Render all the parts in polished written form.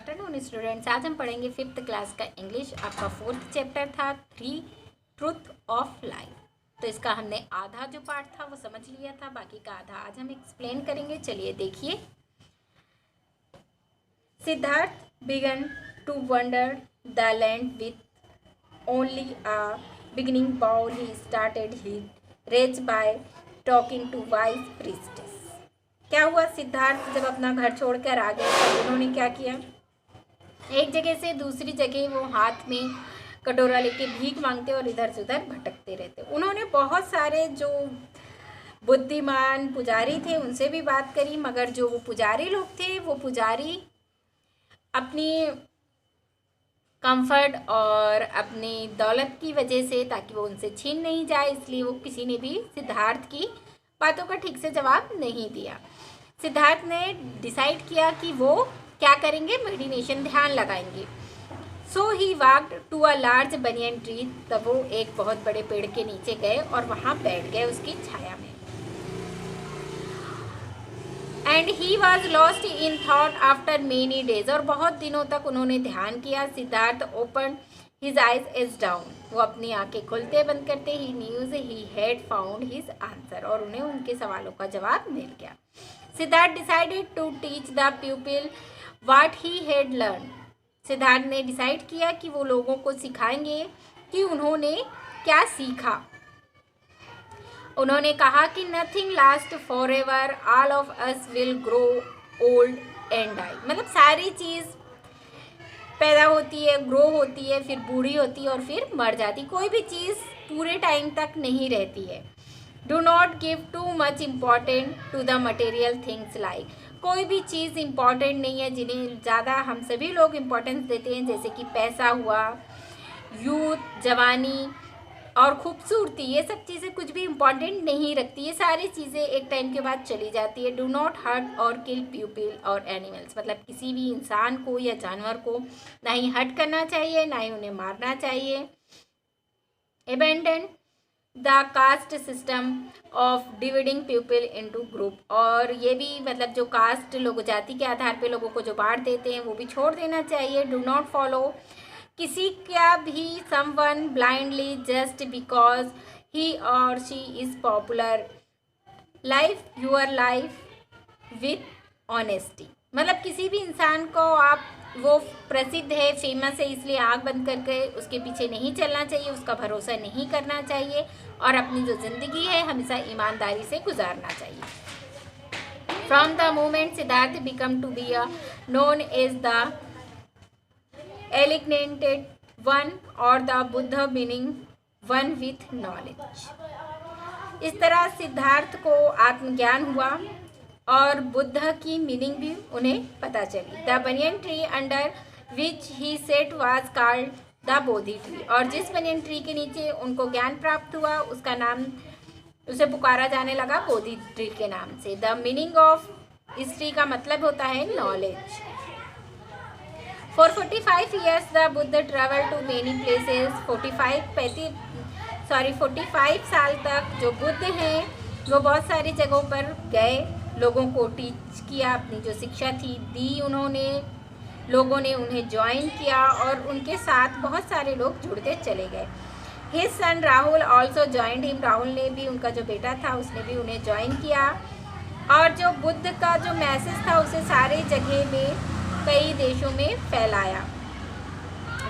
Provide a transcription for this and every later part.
Afternoon students. आज हम पढ़ेंगे 5th क्लास का इंग्लिश। आपका 4th चैप्टर था 3 ट्रूथ ऑफ लाइफ। तो इसका हमने आधा जो पार्ट था वो समझ लिया था, बाकी का आधा आज हम एक्सप्लेन करेंगे। चलिए देखिए। Siddhartha began to wander the land with only a beginning bowl he started he raise by talking to wise priestess. क्या हुआ, सिद्धार्थ जब अपना घर छोड़कर आ गए तो उन्होंने क्या किया, एक जगह से दूसरी जगह वो हाथ में कटोरा लेके भीख मांगते और इधर से उधर भटकते रहते। उन्होंने बहुत सारे जो बुद्धिमान पुजारी थे उनसे भी बात करी, मगर जो वो पुजारी लोग थे वो पुजारी अपनी कंफर्ट और अपनी दौलत की वजह से, ताकि वो उनसे छीन नहीं जाए, इसलिए वो किसी ने भी सिद्धार्थ की बातों का ठीक से जवाब नहीं दिया। सिद्धार्थ ने डिसाइड किया कि वो क्या करेंगे, मेडिटेशन, ध्यान लगाएंगे। So he walked to a large banyan tree. तब वो एक बहुत बड़े पेड़ के नीचे गए और वहाँ बैठ गए उसकी छाया में। And he was lost in thought after many days. और बहुत दिनों तक उन्होंने ध्यान किया। Siddhartha open his eyes is down. वो अपनी आंखें खुलते बंद करते ही न्यूज ही हैड फाउंड हिज आंसर। और उन्हें उनके सवालों का जवाब मिल गया। Siddhartha decided to teach the people what he had learn. Siddhartha ने डिसाइड किया कि वो लोगों को सिखाएंगे कि उन्होंने क्या सीखा। उन्होंने कहा कि nothing last for ever, all of us will grow old and die. मतलब सारी चीज़ पैदा होती है, ग्रो होती है, फिर बूढ़ी होती है और फिर मर जाती। कोई भी चीज़ पूरे टाइम तक नहीं रहती है। Do not give too much important to the material things like. कोई भी चीज़ इम्पॉर्टेंट नहीं है जिन्हें ज़्यादा हम सभी लोग इम्पोर्टेंस देते हैं, जैसे कि पैसा हुआ, यूथ, जवानी और खूबसूरती। ये सब चीज़ें कुछ भी इम्पॉर्टेंट नहीं रखती। ये सारी चीज़ें एक टाइम के बाद चली जाती है। डू नॉट हर्ट और किल पीपल और एनिमल्स। मतलब किसी भी इंसान को या जानवर को ना ही हर्ट करना चाहिए, ना ही उन्हें मारना चाहिए। Abandon the caste system of dividing people into group. और ये भी मतलब जो कास्ट, लोग जाति के आधार पे लोगों को जो बांट देते हैं वो भी छोड़ देना चाहिए। डू नॉट फॉलो किसी का भी someone blindly just because he और she is popular. Life your life with honesty. मतलब किसी भी इंसान को आप, वो प्रसिद्ध है, फेमस है, इसलिए आँख बंद करके उसके पीछे नहीं चलना चाहिए, उसका भरोसा नहीं करना चाहिए और अपनी जो ज़िंदगी है हमेशा ईमानदारी से गुजारना चाहिए। From the moment Siddhartha become to be known as the enlightened one और the Buddha meaning one with knowledge. इस तरह सिद्धार्थ को आत्मज्ञान हुआ और बुद्ध की मीनिंग भी उन्हें पता चली। The banyan tree under which he set was called the Bodhi tree. और जिस बनियन ट्री के नीचे उनको ज्ञान प्राप्त हुआ उसका नाम, उसे पुकारा जाने लगा बोधि ट्री के नाम से। द मीनिंग ऑफ इस ट्री का मतलब होता है knowledge. For 45 years the Buddha traveled to many places। 45 साल तक जो बुद्ध हैं वो बहुत सारी जगहों पर गए, लोगों को टीच किया, अपनी जो शिक्षा थी दी उन्होंने, लोगों ने उन्हें ज्वाइन किया और उनके साथ बहुत सारे लोग जुड़ते चले गए। His son Rahul also joined him. Rahul ने भी, उनका जो बेटा था उसने भी उन्हें ज्वाइन किया और जो बुद्ध का जो मैसेज था उसे सारे जगह में, कई देशों में फैलाया।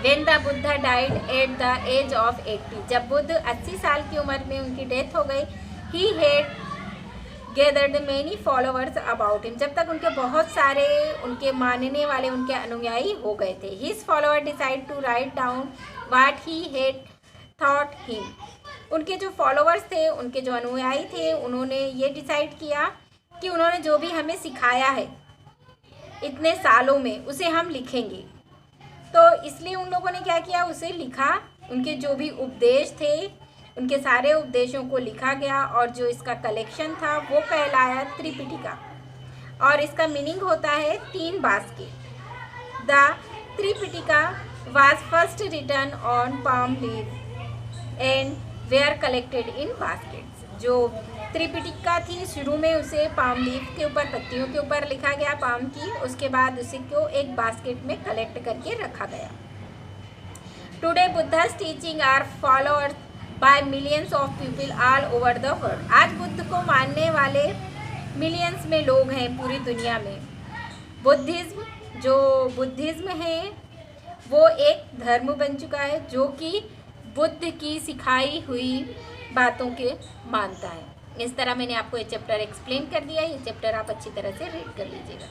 When the Buddha died at the age of 80। जब बुद्ध 80 साल की उम्र में उनकी डेथ हो गई, he had gathered many followers about him। जब तक उनके बहुत सारे उनके मानने वाले, उनके अनुयायी हो गए थे। His follower decided to write down what he had taught him। उनके जो फॉलोअर्स थे, उनके जो अनुयायी थे, उन्होंने ये डिसाइड किया कि उन्होंने जो भी हमें सिखाया है इतने सालों में उसे हम लिखेंगे। तो इसलिए उन लोगों ने क्या किया, उसे लिखा। उनके जो भी उपदेश थे उनके सारे उपदेशों को लिखा गया और जो इसका कलेक्शन था वो कहलाया त्रिपिटिका। और इसका मीनिंग होता है 3 basket. The Tripitaka was first written on palm leave and were collected in baskets. जो त्रिपिटिका थी, शुरू में उसे पाम लीफ के ऊपर, पत्तियों के ऊपर लिखा गया पाम की, उसके बाद उसे को एक बास्केट में कलेक्ट करके रखा गया। Today Buddha's teaching are followers by millions of people all over the world. आज बुद्ध को मानने वाले मिलियंस में लोग हैं पूरी दुनिया में। बुद्धिज्म है वो एक धर्म बन चुका है जो कि बुद्ध की सिखाई हुई बातों के मानता है। इस तरह मैंने आपको ये चैप्टर एक्सप्लेन कर दिया। ये चैप्टर आप अच्छी तरह से रीड कर लीजिएगा।